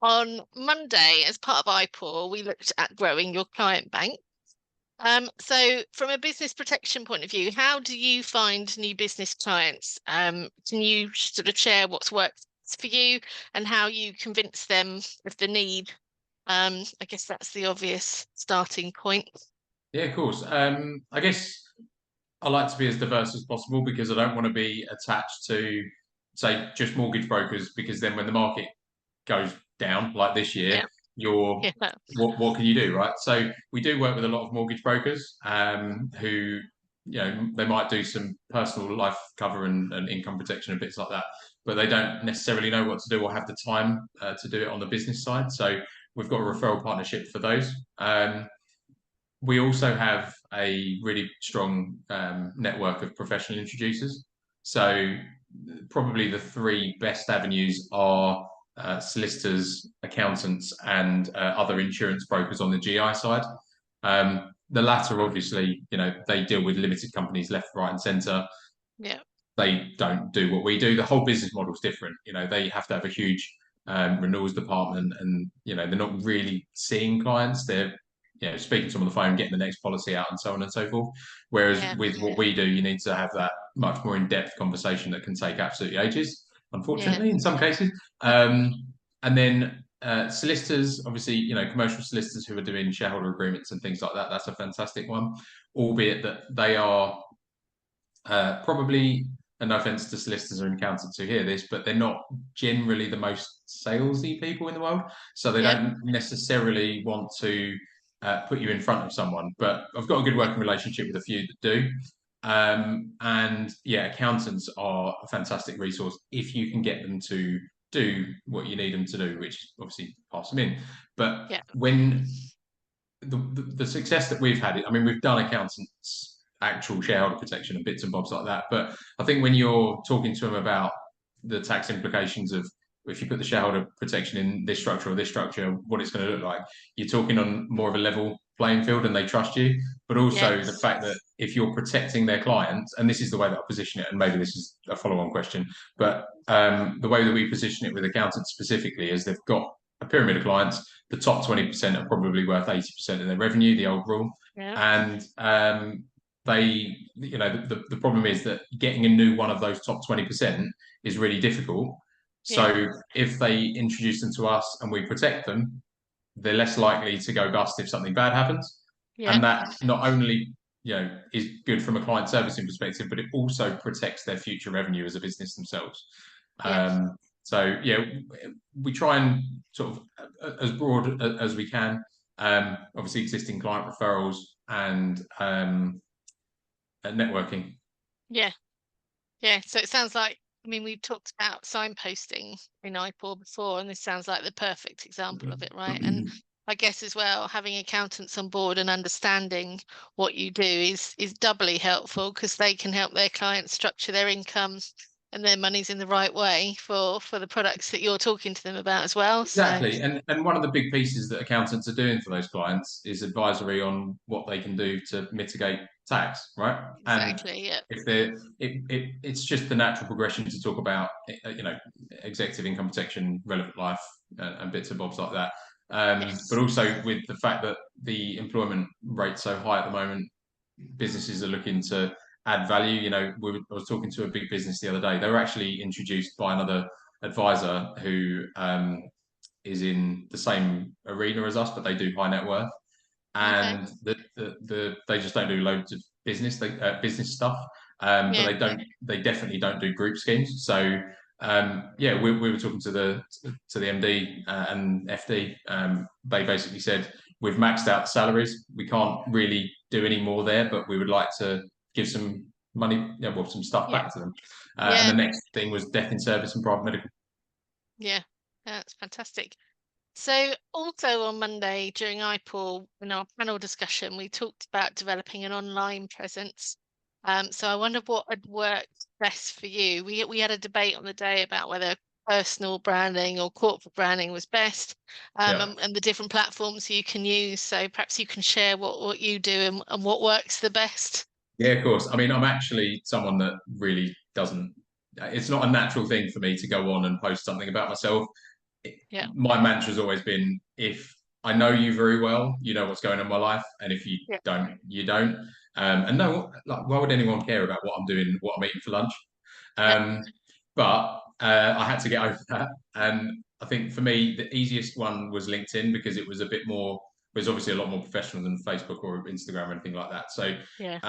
on Monday, as part of iPool, we looked at growing your client bank. So from a business protection point of view, how do you find new business clients? Can you sort of share what's worked for you and how you convince them of the need? I guess that's the obvious starting point. Yeah, of course. I guess I like to be as diverse as possible because I don't want to be attached to, say, just mortgage brokers, because then when the market goes down like this year, Yeah, you're yeah, what can you do, right? So we do work with a lot of mortgage brokers who, they might do some personal life cover and income protection and bits like that, but they don't necessarily know what to do or have the time to do it on the business side. So we've got a referral partnership for those. We also have a really strong network of professional introducers. So probably the three best avenues are solicitors, accountants, and other insurance brokers on the GI side. The latter, obviously, they deal with limited companies left, right, and centre. yeah, They don't do what we do. The whole business model is different. They have to have a huge renewals department, and they're not really seeing clients. They're speaking to them on the phone, getting the next policy out, and so on and so forth. Whereas yeah, with what we do, you need to have that much more in-depth conversation that can take absolutely ages, yeah, unfortunately, in some cases. And then solicitors, obviously, commercial solicitors who are doing shareholder agreements and things like that. That's a fantastic one, albeit that they are probably, and no offense to solicitors or accountants who hear this, but they're not generally the most salesy people in the world. So they yeah, don't necessarily want to put you in front of someone. But I've got a good working relationship with a few that do. And yeah, accountants are a fantastic resource if you can get them to do what you need them to do, which is obviously pass them in. But yeah, when the success that we've had, I mean, we've done accountants actual shareholder protection and bits and bobs like that. But I think when you're talking to them about the tax implications of if you put the shareholder protection in this structure or this structure, what it's going to look like, you're talking on more of a level playing field and they trust you. But yeah, also the fact that if you're protecting their clients, and this is the way that I position it, and maybe this is a follow-on question, but the way that we position it with accountants specifically is they've got a pyramid of clients. The top 20% are probably worth 80% of their revenue, the old rule. yeah, And the problem is that getting a new one of those top 20% is really difficult. yeah, So if they introduce them to us and we protect them, they're less likely to go bust if something bad happens. yeah, And that not only is good from a client servicing perspective, but it also protects their future revenue as a business themselves. yeah. So yeah, we try and sort of as broad as we can. Obviously, existing client referrals and networking. Yeah. Yeah, so it sounds like, I mean, we've talked about signposting in iPool before, and this sounds like the perfect example of it, right? And I guess as well, having accountants on board and understanding what you do is doubly helpful because they can help their clients structure their income and their money's in the right way for the products that you're talking to them about as well. So Exactly, and one of the big pieces that accountants are doing for those clients is advisory on what they can do to mitigate tax, right? And exactly, yeah, if they're, it's just the natural progression to talk about, executive income protection, relevant life, and bits and bobs like that. But yes, also with the fact that the employment rate's so high at the moment, businesses are looking to add value. I was talking to a big business the other day. They were actually introduced by another advisor who is in the same arena as us, but they do high net worth, okay, and they just don't do loads of business stuff. But yeah, they definitely don't do group schemes. So yeah, we were talking to the MD and FD. They basically said we've maxed out the salaries. We can't really do any more there, but we would like to give some money, well, some stuff yeah, back to them. And the yeah, next thing was death in service and private medical. yeah, that's fantastic. So also on Monday during iPool in our panel discussion, we talked about developing an online presence. So I wonder what had worked best for you. We had a debate on the day about whether personal branding or corporate branding was best, Yeah. and the different platforms you can use. So perhaps you can share what you do and what works the best. Yeah, of course. I mean, I'm actually someone that really doesn't. It's not a natural thing for me to go on and post something about myself. Yeah. my mantra's always been, if I know you very well, you know what's going on in my life, and if you Yeah. don't, you don't. And no, like, why would anyone care about what I'm doing, what I'm eating for lunch? Yeah. But I had to get over that, and I think for me the easiest one was LinkedIn, because it was a bit more. It was obviously a lot more professional than Facebook or Instagram or anything like that. So Yeah.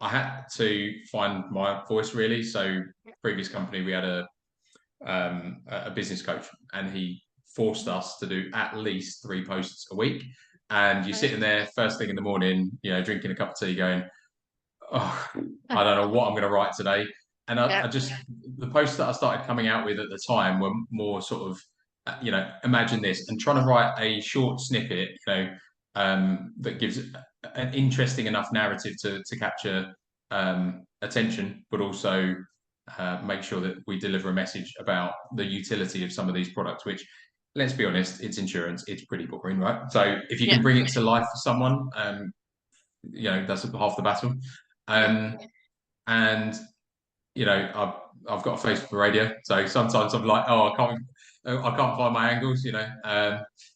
I had to find my voice, really. So previous company, we had a business coach, and he forced us to do at least 3 posts a week. And you're Right. sitting there first thing in the morning, drinking a cup of tea, going, "Oh, I don't know what I'm going to write today." And Yeah. I just, the posts that I started coming out with at the time were more sort of, imagine this, and trying to write a short snippet, that gives an interesting enough narrative to capture attention, but also make sure that we deliver a message about the utility of some of these products, which, let's be honest, it's insurance. It's pretty boring, right? So if you Yeah. can bring it to life for someone, that's half the battle. And I've got a face for radio, so sometimes I'm like, oh, I can't find my angles.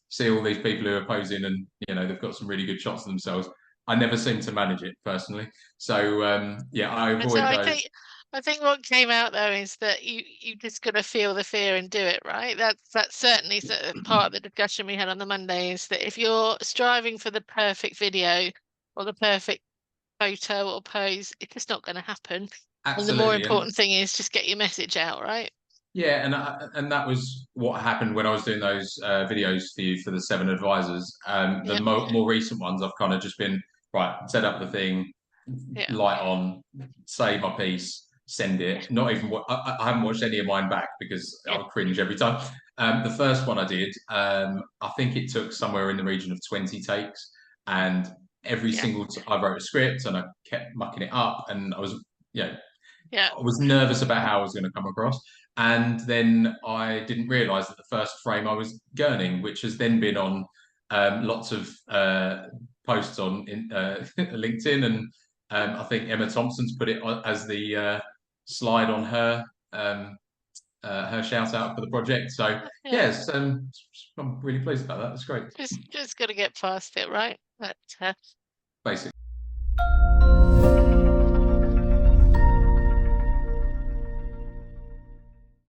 See all these people who are posing, and they've got some really good shots of themselves. I never seem to manage it personally, so I And so avoid those. I think what came out though is that you just got to feel the fear and do it, right? That's certainly part of the discussion we had on the Monday, is that if you're striving for the perfect video or the perfect photo or pose, it's just not going to happen. And the more Absolutely, and important thing is just get your message out, right? yeah, and that was what happened when I was doing those videos for you for the 7 advisors. The Yeah. more recent ones, I've kind of just been, right, set up the thing, Yeah. light on, say my piece, send Yeah. it. Not even I haven't watched any of mine back, because Yeah. I'll cringe every time. The first one I did, I think it took somewhere in the region of 20 takes, and every Yeah. single I wrote a script, and I kept mucking it up, and yeah, Yeah. I was nervous about how I was going to come across. And then I didn't realise that the first frame I was gurning, which has then been on lots of posts on LinkedIn, and I think Emma Thompson's put it as the slide on her shout out for the project. So Yeah. yes, I'm really pleased about that. That's great. Just got to get past it, right? But Basically.